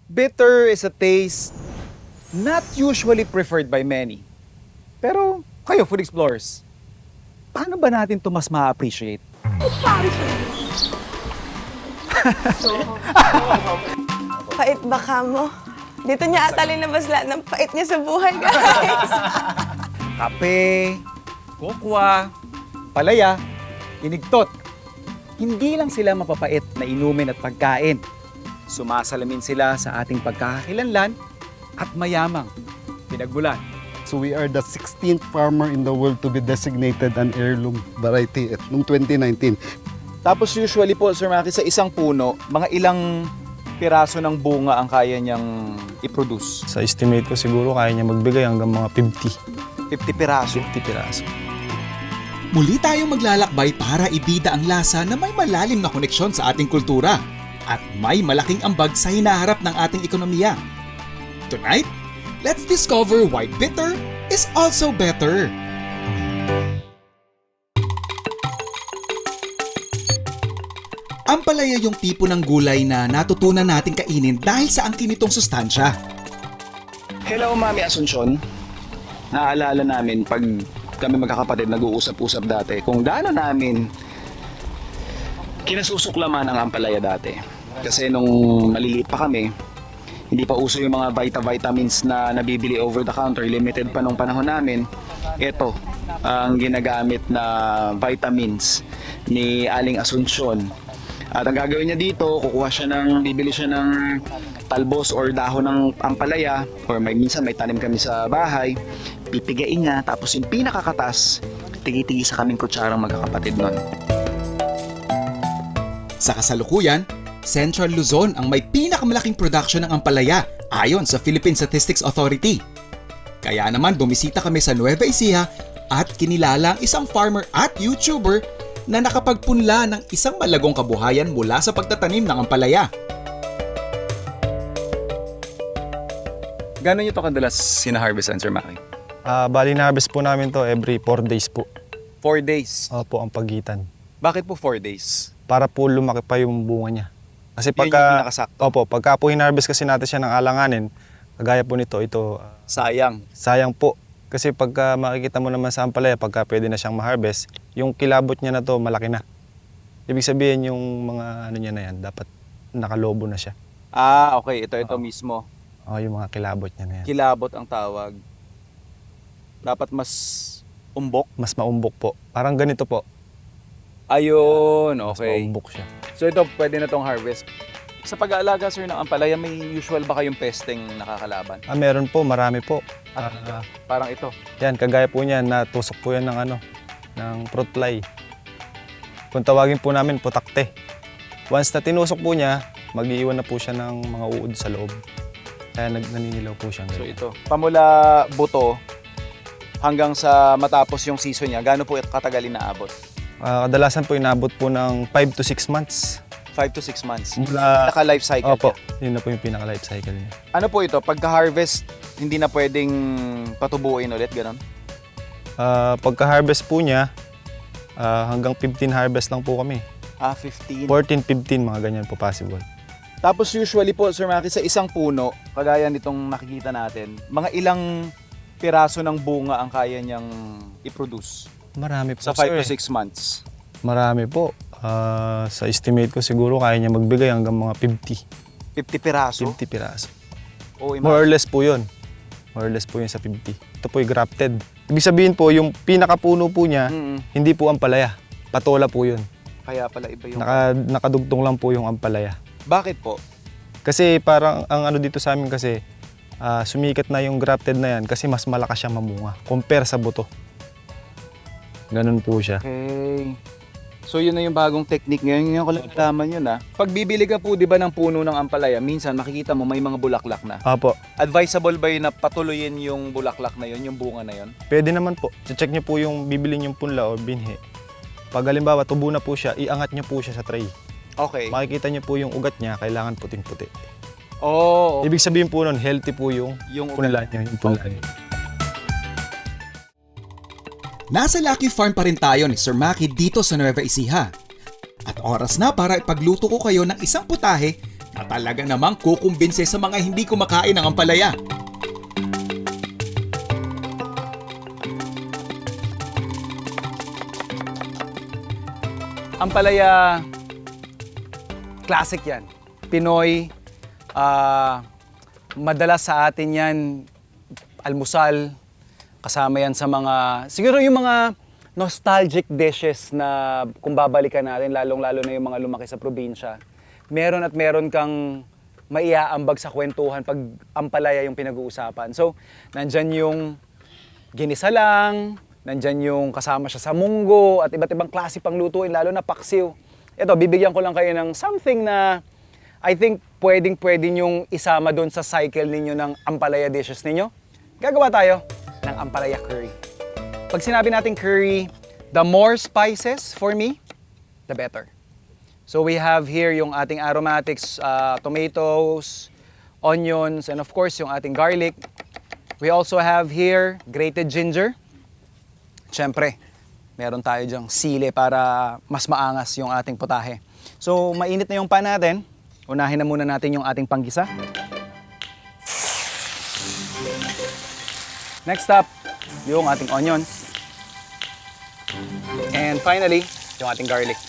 Bitter is a taste not usually preferred by many. Pero kayo, food explorers, paano ba natin ito mas ma-appreciate? Pait baka mo. Dito niya ata linabas lahat ng pait niya sa buhay, guys. Kape, kokwa, palaya, inigtot. Hindi lang sila mapapait na inumin at pagkain. Sumasalamin sila sa ating pagkakakilanlan at mayamang pinagmulan. So we are the 16th farmer in the world to be designated an heirloom variety noong 2019. Tapos usually po, Sir Maki, sa isang puno, mga ilang piraso ng bunga ang kaya niyang i-produce? Sa estimate ko siguro kaya niya magbigay hanggang mga 50 piraso. 50 piraso. Muli tayong maglalakbay para ibida ang lasa na may malalim na koneksyon sa ating kultura at may malaking ambag sa hinaharap ng ating ekonomiya. Tonight, let's discover why bitter is also better. Ampalaya yung tipo ng gulay na natutunan natin kainin dahil sa angkin nitong sustansya. Hello, Mami Asuncion. Naaalala namin pag kami magkakapatid nag-uusap-usap dati kung gaano namin kinasusuklaman ang ampalaya dati. Kasi nung maliliit pa kami, hindi pa uso yung mga vitamins na nabibili over the counter, limited pa nung panahon namin. Ito ang ginagamit na vitamins ni Aling Asuncion. At ang gagawin niya dito, bibili siya ng talbos or dahon ng ampalaya, or minsan may tanim kami sa bahay, pipigain niya, tapos yung pinakakatas, tigi-tigi sa kaming kutsarang magkakapatid nun. Sa kasalukuyan, Central Luzon ang may pinakamalaking production ng ampalaya ayon sa Philippine Statistics Authority. Kaya naman bumisita kami sa Nueva Ecija at kinilala ang isang farmer at YouTuber na nakapagpunla ng isang malagong kabuhayan mula sa pagtatanim ng ampalaya. Gano'n nyo ito kadalas sinaharvestan, Sir Maki? Bali na-harvest po namin to every 4 days po. 4 days. Opo, ang pagitan. Bakit po 4 days? Para po lumaki pa yung bunga niya. Kasi Yun yung pinakasakto. pagka po hinarvest kasi natin siya ng alanganin, kagaya po nito, Sayang. sayang po. Kasi pagka makikita mo naman sa ampalaya, pagka pwede na siyang ma-harvest, yung kilabot niya na to malaki na. Ibig sabihin yung mga ano niya na yan, dapat nakalobo na siya. Okay. Ito Oo. mismo. Yung mga kilabot niya na yan. Kilabot ang tawag. Dapat mas umbok. Mas maumbok po. Parang ganito po. Ayun, Mas okay. maumbok siya. So ito, pwede na tong harvest. Sa pag-aalaga, sir, ng ampalaya, may usual ba kayong pesteng nakakalaban? Meron po, marami po. Parang ito. Yan, kagaya po niyan, natusok po yan ng fruit fly. Kung tawagin po namin, putakte. Once na tinusok po niya, mag-iiwan na po siya ng mga uod sa loob. Kaya naninilaw po siya. So ito, pamula buto hanggang sa matapos yung season niya, gaano po katagal inaabot? Kadalasan po inabot po ng 5 to 6 months. 5 to 6 months. Mula, Naka-life cycle. opo, yun na po yung pinaka-life cycle niya. Ano po ito? Pagka-harvest, hindi na pwedeng patubuin ulit, gano'n? Pagka-harvest po niya, hanggang 15 harvest lang po kami. 15. 14, 15, mga ganyan po possible. Tapos usually po, Sir Maki, sa isang puno, kagaya nitong nakikita natin, mga ilang piraso ng bunga ang kaya niyang i-produce Marami po, sa 5 to sir. 6 months. Marami po. Sa estimate ko siguro kaya niya magbigay hanggang mga 50. 50 piraso? 50 piraso. O, More or less po yun. More or less po yun sa 50. Ito po yung grafted. Ibig sabihin po, yung pinakapuno po niya, hindi po ampalaya. Patola po yun. Kaya pala iba yung... Nakadugtong lang po yung ampalaya. Bakit po? Kasi parang ang ano dito sa amin kasi, sumikat na yung grafted na yan kasi mas malakas siya mamunga compare sa buto. Ganun po siya. Okay. So yun na yung bagong technique ngayon. Ngayon ko lang nalaman yun Pag bibili ka po, di ba, ng puno ng ampalaya, minsan makikita mo may mga bulaklak na. Apo, Advisable ba yun na patuloyin yung bulaklak na yun, yung bunga na yun? pwede naman po. Check niyo po yung bibili yung punla o binhi. Pag halimbawa tubo na po siya, iangat niyo po siya sa tray. Okay. Makikita niyo po yung ugat niya, kailangan puting-puti. Oo. Ibig sabihin po nun, healthy po yung Yung punla niya. Yung punla niya. Nasa Lucky Farm pa rin tayo ni Sir Maki dito sa Nueva Ecija. At oras na para ipagluto ko kayo ng isang putahe na talaga namang kukumbinse sa mga hindi kumakain ng ampalaya. Ampalaya, classic yan. Pinoy, madalas sa atin yan, almusal, kasama yan sa mga, siguro yung mga nostalgic dishes na kung babalikan natin, lalong-lalo na yung mga lumaki sa probinsya, meron at meron kang maiaambag sa kwentuhan pag ampalaya yung pinag-uusapan. So, nandyan yung ginisa lang, nandyan yung kasama siya sa munggo at iba't ibang klase pang lutuin, lalo na paksiw. Ito, bibigyan ko lang kayo ng something na I think pwedeng-pwede nyong isama doon sa cycle ninyo ng ampalaya dishes ninyo. Gagawa tayo ng ampalaya curry. Pag sinabi natin curry, the more spices for me, the better. So we have here yung ating aromatics, tomatoes, onions, and of course yung ating garlic. We also have here grated ginger. Siyempre, meron tayo dyang sili para mas maangas yung ating putahe. So mainit na yung pan natin. Unahin na muna natin yung ating panggisa. Next up, yung ating onions. And finally, yung ating garlic.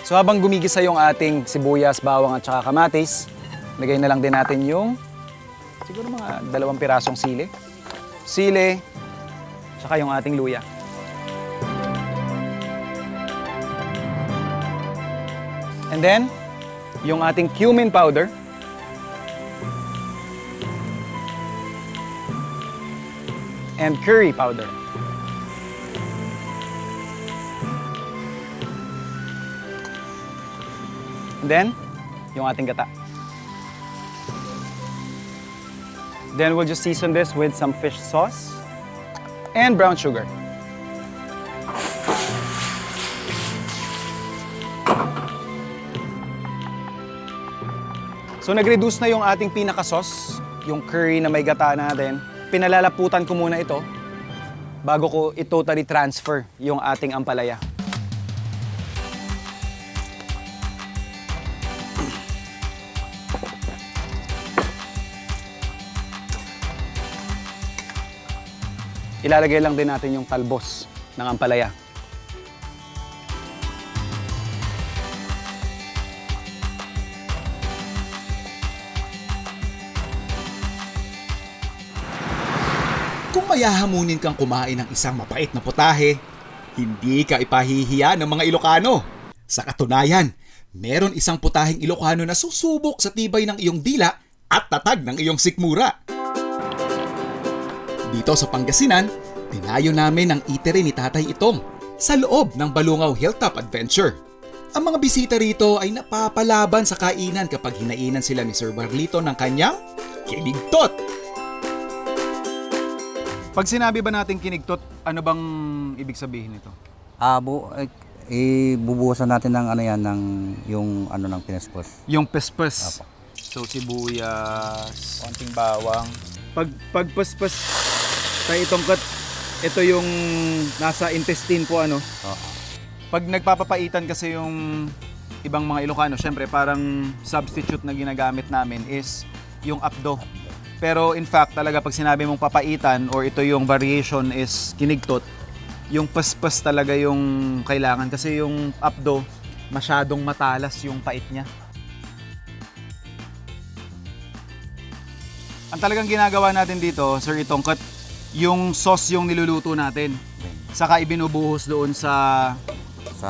So habang gumigisa yung ating sibuyas, bawang at saka kamatis, lagay na lang din natin yung siguro mga 2 pirasong sili. Sili, saka yung ating luya. And then, yung ating cumin powder. And curry powder. And then, yung ating gata. Then we'll just season this with some fish sauce and brown sugar. So nag-reduce na yung ating pinaka-sauce, yung curry na may gata natin. Pinalalaputan ko muna ito bago ko i-totally transfer yung ating ampalaya. Ilalagay lang din natin yung talbos ng ampalaya. Kung mayahamunin kang kumain ng isang mapait na putahe, hindi ka ipahihiya ng mga Ilocano. Sa katunayan, meron isang putaheng Ilocano na susubok sa tibay ng iyong dila at tatag ng iyong sikmura. Dito sa Pangasinan, tinayo namin ang eatery ni Tatay Itong sa loob ng Balungaw Hilltop Adventure. Ang mga bisita rito ay napapalaban sa kainan kapag hinainan sila ni Sir Barlito ng kanyang kinigtot. Pag sinabi ba natin kinigtot, ano bang ibig sabihin nito? Ibubuhusan natin ng ano yan, ng yung ano ng pinespos. Yung pespes. So sibuyas, konting bawang. Pag pespes tayo itong cut, ito yung nasa intestine po ano. Pag nagpapapaitan kasi yung ibang mga Ilocano, syempre parang substitute na ginagamit namin is yung apdo. Pero in fact, talaga pag sinabi mong papaitan or ito yung variation is kinigtot, yung paspas talaga yung kailangan kasi yung apdo, masyadong matalas yung pait niya. Ang talagang ginagawa natin dito, Sir Itongkat, yung sauce yung niluluto natin. Saka ibinubuhos doon sa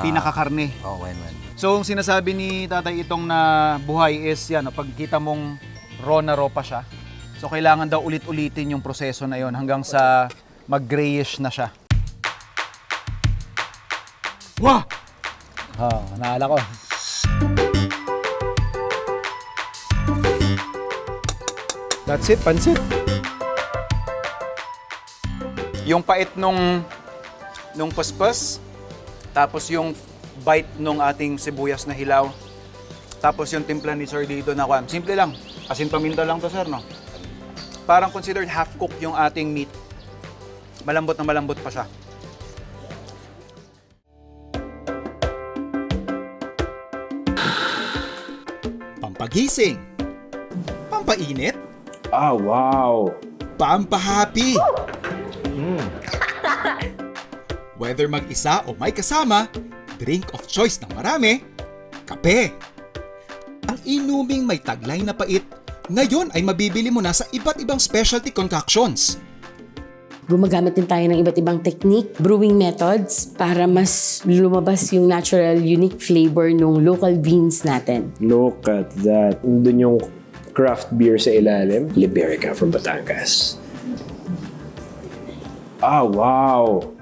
pinakakarne. When. So, ang sinasabi ni Tatay Itong na buhay is yan, pag kita mong raw na raw pa siya. So, kailangan daw ulit-ulitin yung proseso na yon hanggang sa mag-grayish na siya. Wah! Naala ko. That's it, pansit. Yung pait nung paspas, tapos yung bite nung ating sibuyas na hilaw, tapos yung timpla ni Sir dito na kwan. Simple lang. Asin paminta lang to, Sir, no? Parang considered half-cook yung ating meat. Malambot na malambot pa siya. pampagising, pampainit, Ah, wow! pampahappy. Whether mag-isa o may kasama, drink of choice ng marami, kape. Ang inuming may taglay na pait, ngayon ay mabibili mo na sa iba't ibang specialty concoctions. Gumagamit din tayo ng iba't ibang technique, brewing methods, para mas lumabas yung natural, unique flavor ng local beans natin. Look at that. Doon yung craft beer sa ilalim. Liberica from Batangas. Ah, wow!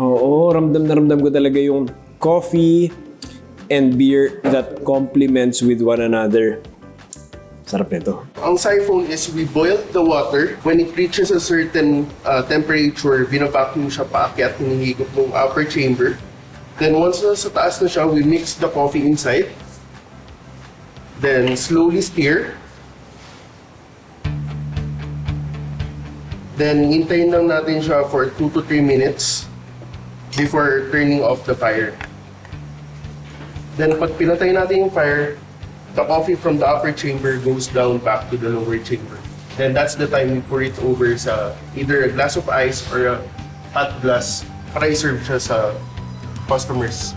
Oo, ramdam na ramdam ko talaga yung coffee and beer that complements with one another. Sarap nito. Ang siphon is we boil the water. When it reaches a certain temperature, binabacuum siya paakyat, hinihigop ng upper chamber. Then once nasa taas na siya, we mix the coffee inside. Then slowly stir. Then hintayin lang natin siya for 2 to 3 minutes before turning off the fire. Then pag pinatay natin yung fire, the coffee from the upper chamber goes down back to the lower chamber. Then that's the time we pour it over sa either a glass of ice or a hot glass para i-serve siya sa customers.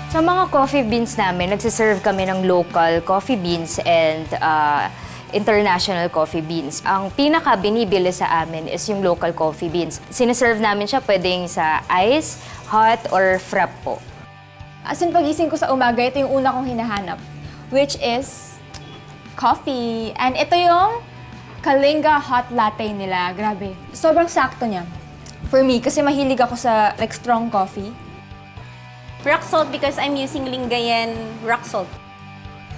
Sa mga coffee beans namin, nagsiserve kami ng local coffee beans and international coffee beans. Ang pinaka binibili sa amin is yung local coffee beans. Sineserve namin siya pwedeng sa ice, hot, or frap po. As in, pagising ko sa umaga, ito yung una kong hinahanap, which is coffee. And ito yung Kalinga Hot Latte nila. Grabe. Sobrang sakto niya. For me, kasi mahilig ako sa like strong coffee. Rock salt because I'm using Lingayen rock salt.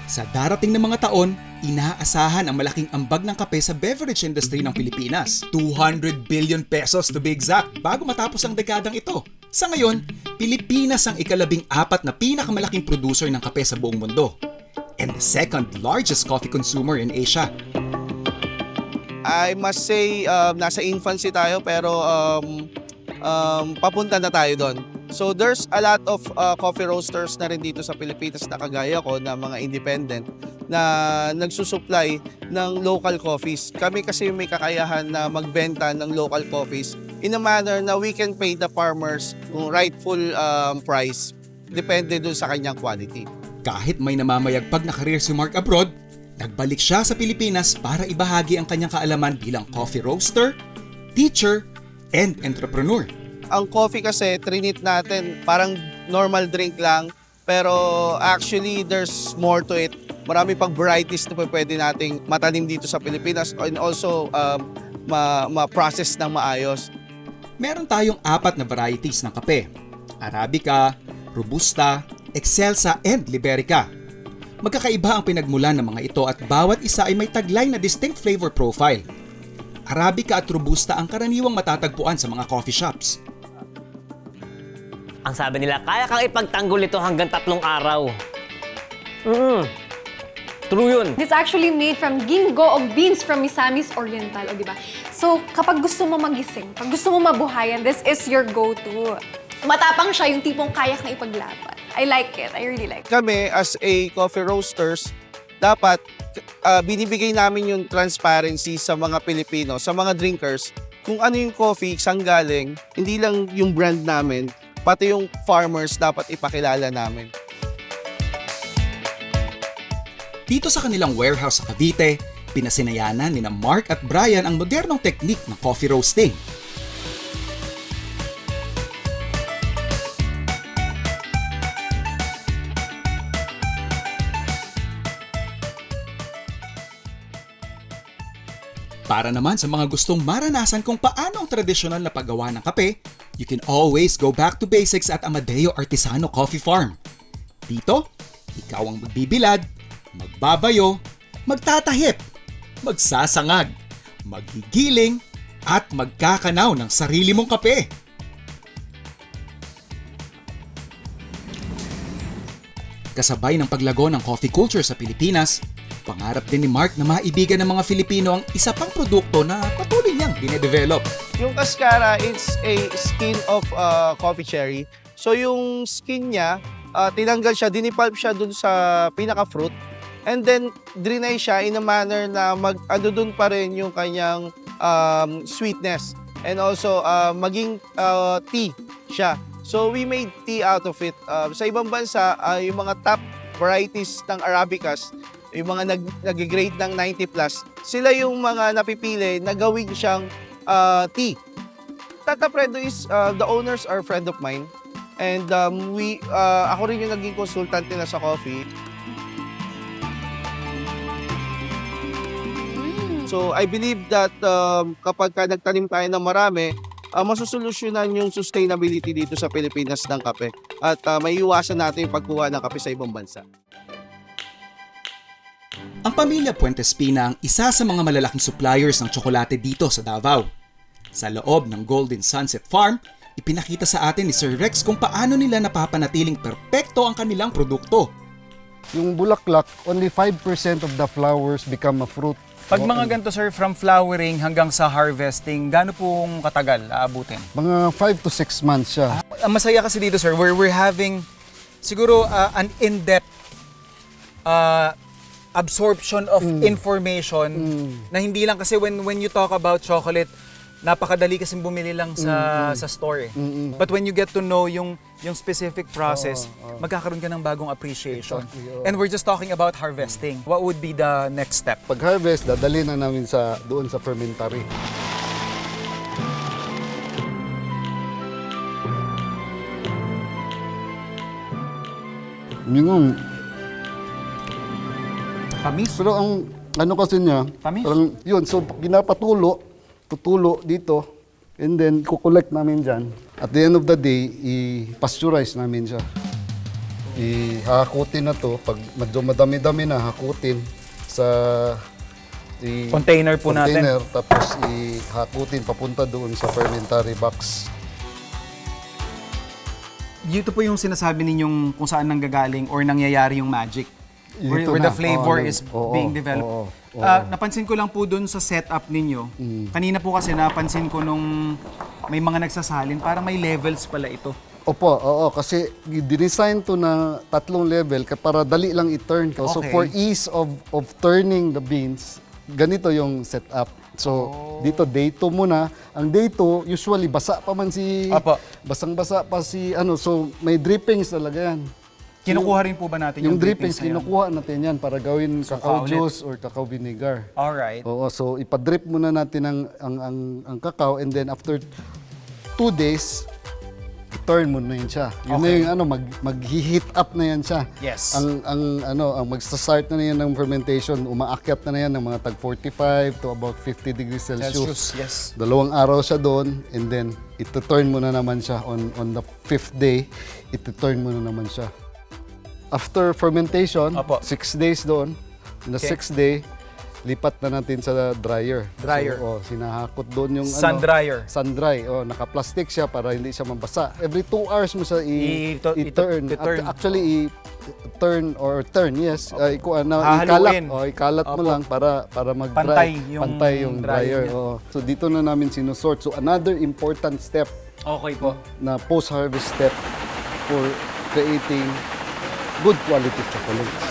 Sa darating na mga taon, inaasahan ang malaking ambag ng kape sa beverage industry ng Pilipinas. 200 billion pesos to be exact bago matapos ang dekadang ito. Sa ngayon, Pilipinas ang ika-14 na pinakamalaking producer ng kape sa buong mundo and the second largest coffee consumer in Asia. I must say, nasa infancy tayo pero papunta na tayo doon. So there's a lot of coffee roasters na rin dito sa Pilipinas na kagaya ko na mga independent na nagsusupply ng local coffees. Kami kasi may kakayahan na magbenta ng local coffees in a manner na we can pay the farmers yung rightful price. Depende dun sa kanyang quality. Kahit may namamayagpag na career si Mark abroad, nagbalik siya sa Pilipinas para ibahagi ang kanyang kaalaman bilang coffee roaster, teacher, and entrepreneur. Ang coffee kasi, trinit natin, parang normal drink lang. Pero actually, there's more to it. Marami pang varieties na pwede nating matanim dito sa Pilipinas and also ma-process ng maayos. Meron tayong 4 na varieties ng kape. Arabica, Robusta, Excelsa, and Liberica. Magkakaiba ang pinagmulan ng mga ito at bawat isa ay may taglay na distinct flavor profile. Arabica at Robusta ang karaniwang matatagpuan sa mga coffee shops. Ang sabi nila, kaya kang ipagtanggol ito hanggang 3 araw. True yun. It's actually made from gingo o beans from Misamis Oriental, o diba? So, kapag gusto mo magising, pag gusto mo mabuhayan, this is your go-to. Matapang siya, yung tipong kaya kang ipaglaban. I like it. I really like it. Kami as a coffee roasters, dapat binibigay namin yung transparency sa mga Pilipino, sa mga drinkers, kung ano yung coffee, saan galing, hindi lang yung brand namin, pati yung farmers dapat ipakilala namin. Dito sa kanilang warehouse sa Cavite, pinasinayanan ni Mark at Brian ang modernong technique ng coffee roasting. Para naman sa mga gustong maranasan kung paano ang tradisyonal na paggawa ng kape, you can always go back to basics at Amadeo Artisano Coffee Farm. Dito, ikaw ang magbibilad, magbabayo, magtatahip, magsasangag, maghigiling, at magkakanaw ng sarili mong kape. Kasabay ng paglago ng coffee culture sa Pilipinas, Pangarap din ni Mark na maibigan ng mga Filipino ang isa pang produkto na patuloy niyang dinedevelop. Yung cascara, it's a skin of coffee cherry. So yung skin niya, tinanggal siya, dinipulp siya dun sa pinaka-fruit. And then, drenay siya in a manner na ano dun pa rin yung kanyang sweetness. And also, maging tea siya. So we made tea out of it. Sa ibang bansa, yung mga top varieties ng Arabicas, yung mga nag-grade ng 90+, sila yung mga napipili na gawin siyang tea. Tata Predo is, the owners are friend of mine. And ako rin yung naging consultant nila sa coffee. So I believe that kapag nagtanim tayo ng marami, masusolusyonan yung sustainability dito sa Pilipinas ng kape. At may iwasan natin yung pagkuha ng kape sa ibang bansa. Ang pamilya Puentes Pina ang isa sa mga malalaking suppliers ng tsokolate dito sa Davao. Sa loob ng Golden Sunset Farm, ipinakita sa atin ni Sir Rex kung paano nila napapanatiling perpekto ang kanilang produkto. Yung bulaklak, only 5% of the flowers become a fruit. Pag mga ganito, sir, from flowering hanggang sa harvesting, gaano pong katagal aabutin? Mga 5 to 6 months siya. Ang masaya kasi dito, sir, we're having siguro an in-depth absorption of information na hindi lang kasi when you talk about chocolate, napakadali kasi bumili lang sa store eh. But when you get to know yung specific process, magkakaroon ka ng bagong appreciation. And we're just talking about harvesting. What would be the next step? Pag harvest, dadali na namin doon sa fermentary. Yung Tamis? Pero ang ano kasi niya, Tamis? parang yun, so tutulo dito, and then kukolect namin dyan. At the end of the day, i-pasteurize namin siya. Hahakutin na to, pag medyo madami-dami na, hakutin sa Container po natin. Tapos ihakutin papunta doon sa fermentary box. Dito po yung sinasabi ninyong kung saan nanggagaling or nangyayari yung magic. Where Dito the na. flavor Oo, is oo, being developed. oo. Napansin ko lang po dun sa setup ninyo. Kanina po kasi napansin ko nung may mga nagsasalin, parang may levels pala ito. Opo, oo, kasi dinesign to na 3 level para dali lang i-turn ko. So Okay. for ease of turning the beans, ganito yung setup. So dito day 2 muna. Ang day 2 usually basa pa man basang-basa pa si so may drippings talaga yan. Kinukuha rin po ba natin Yung yung drippings, na yun? kinukuha natin yan para gawin cacao ulit. juice or cacao vinegar. Alright. Oo, so ipa-drip muna natin ang cacao, and then after 2 days, turn mo na yun siya. Yun na yung mag-heat up na yan siya. Yes. Ang magsa-start na yan ng fermentation, umaakyat na yan ng mga tag 45 to about 50 degrees Celsius. Yes. 2 araw siya doon, and then ito-turn mo na naman siya on the 5th day, ito-turn mo na naman siya. After fermentation, 6 days doon. On the 6th day, lipat na natin sa dryer. Dryer. So, sinahakot doon yung Sun dryer. Sun dry. Naka-plastic siya para hindi siya mabasa. Every 2 hours mo siya i-turn. Actually, i-turn, yes. Hahaluin. Ikalat mo lang para mag-dry. Pantay yung dryer. So dito na namin sinusort. So another important step Okay po. na post-harvest step for creating good quality chocolates.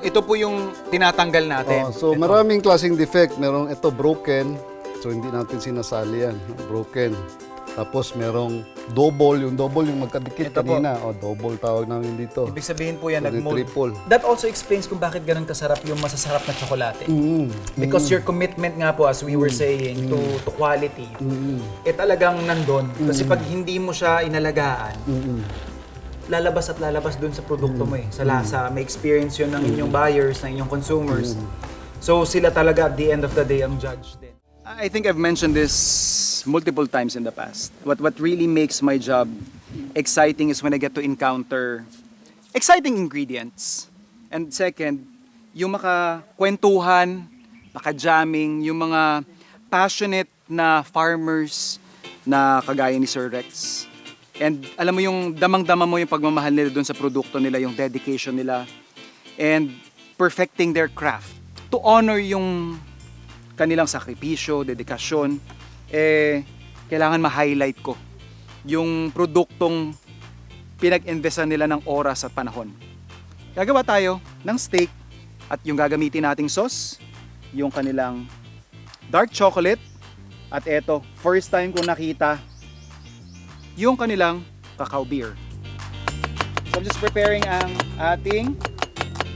Ito po yung tinatanggal natin. So maraming klaseng defect. Merong ito broken. So hindi natin sinasali yan. Broken. Tapos merong double. Yung double yung magkadikit Ito kanina. Double tawag namin dito. Ibig sabihin po yan, So, nag-mold. triple. That also explains kung bakit ganun kasarap yung masasarap na tsokolate. Because your commitment nga po, as we were saying, to quality, talagang nandun. Kasi pag hindi mo siya inalagaan, lalabas at lalabas dun sa produkto mo sa lasa. May experience yun ng inyong buyers, ng inyong consumers. So sila talaga at the end of the day ang judge din. I think I've mentioned this multiple times in the past. What really makes my job exciting is when I get to encounter exciting ingredients. And second, yung makakwentuhan, maka-jamming, yung mga passionate na farmers na kagaya ni Sir Rex. And alam mo yung damang-dama mo yung pagmamahal nila doon sa produkto nila, yung dedication nila. And perfecting their craft. To honor yung kanilang sakripisyo, dedikasyon, kailangan ma-highlight ko yung produktong pinag-investan nila ng oras at panahon. Gagawa tayo ng steak at yung gagamitin nating sauce, yung kanilang dark chocolate, at eto, first time ko nakita yung kanilang cacao beer. So I'm just preparing ang ating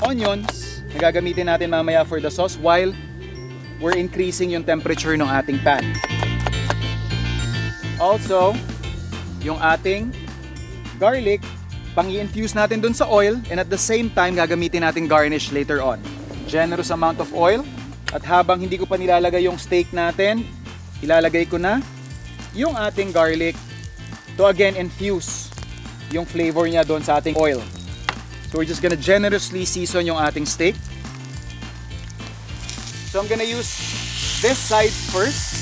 onions na gagamitin natin mamaya for the sauce while we're increasing yung temperature ng ating pan. Also, yung ating garlic, pang-i-infuse natin dun sa oil, and at the same time gagamitin natin garnish later on. Generous amount of oil, at habang hindi ko pa nilalagay yung steak natin, ilalagay ko na yung ating garlic to again infuse yung flavor niya doon sa ating oil. So we're just gonna generously season yung ating steak. So I'm gonna use this side first.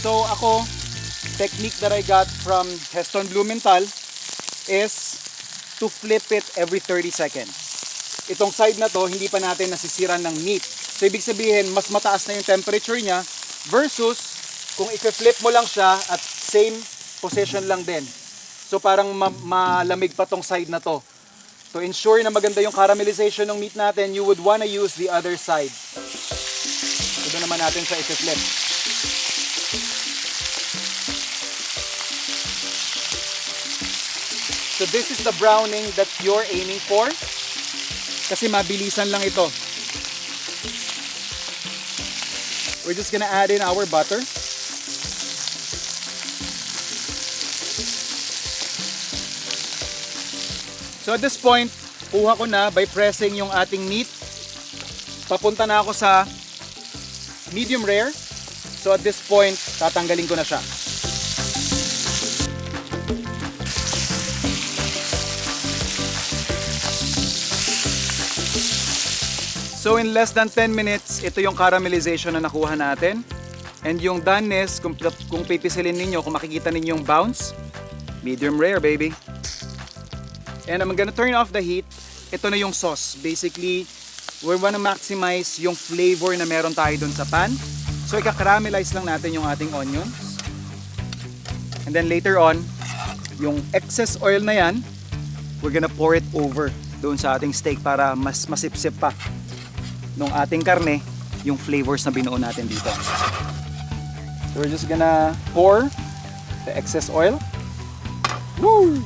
So ako, technique that I got from Heston Blumenthal is to flip it every 30 seconds. Itong side na to, hindi pa natin nasisiran ng meat. So ibig sabihin, mas mataas na yung temperature niya versus kung i-flip mo lang siya at same position lang din. So parang malamig pa tong side na to. To ensure na maganda yung caramelization ng meat natin, you would wanna use the other side. So doon naman natin siya i-flip. So this is the browning that you're aiming for. Kasi mabilisan lang ito. We're just gonna add in our butter. So at this point, kuha ko na by pressing yung ating meat. Papunta na ako sa medium rare. So at this point, tatanggalin ko na siya. So in less than 10 minutes, ito yung caramelization na nakuha natin. And yung doneness, kung pipisilin ninyo, kung makikita ninyo yung bounce, medium rare, baby. And I'm gonna turn off the heat. Ito na yung sauce. Basically, we wanna maximize yung flavor na meron tayo dun sa pan. So ika-caramelize lang natin yung ating onions. And then later on, yung excess oil na yan, we're gonna pour it over doon sa ating steak para mas masipsip pa nung ating karne yung flavors na binuo natin dito. So we're just gonna pour the excess oil. Woo!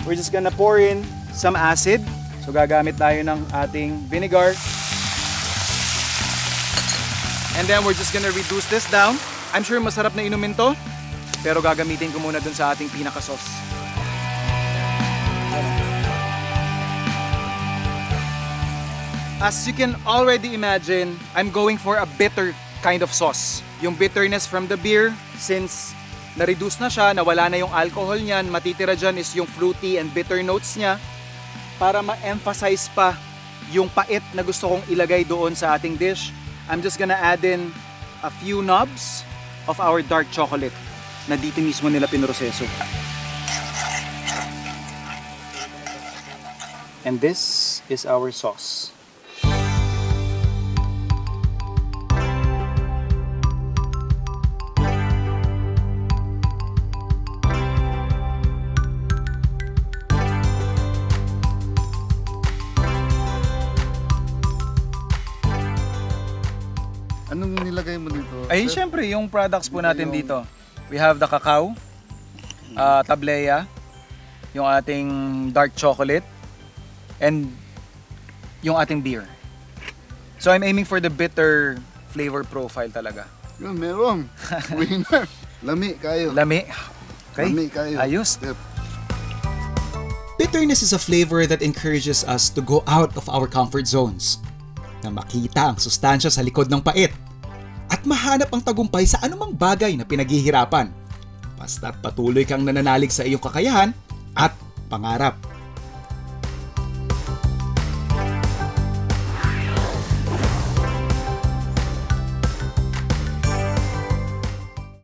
We're just gonna pour in some acid. So gagamit tayo ng ating vinegar. And then we're just gonna reduce this down. I'm sure masarap na inumin to, pero gagamitin ko muna dun sa ating pinaka-sauce. As you can already imagine, I'm going for a bitter kind of sauce. Yung bitterness from the beer, since na-reduce na siya, nawala na yung alcohol niyan, matitira dyan is yung fruity and bitter notes niya para ma-emphasize pa yung pait na gusto kong ilagay doon sa ating dish. I'm just gonna add in a few knobs of our dark chocolate na dito mismo nila pinroseso. And this is our sauce. Anong nilagay mo dito? Ay, syempre, yung products po natin dito. We have the cacao, tableya, yung ating dark chocolate, and yung ating beer. So I'm aiming for the bitter flavor profile talaga. Yun, meron. Winner. Lami kayo. Lami. Okay. Lami kayo. Ayos. Yep. Bitterness is a flavor that encourages us to go out of our comfort zones, na makita ang sustansya sa likod ng pait, at mahanap ang tagumpay sa anumang bagay na pinaghihirapan. Basta't patuloy kang nananalig sa iyong kakayahan at pangarap.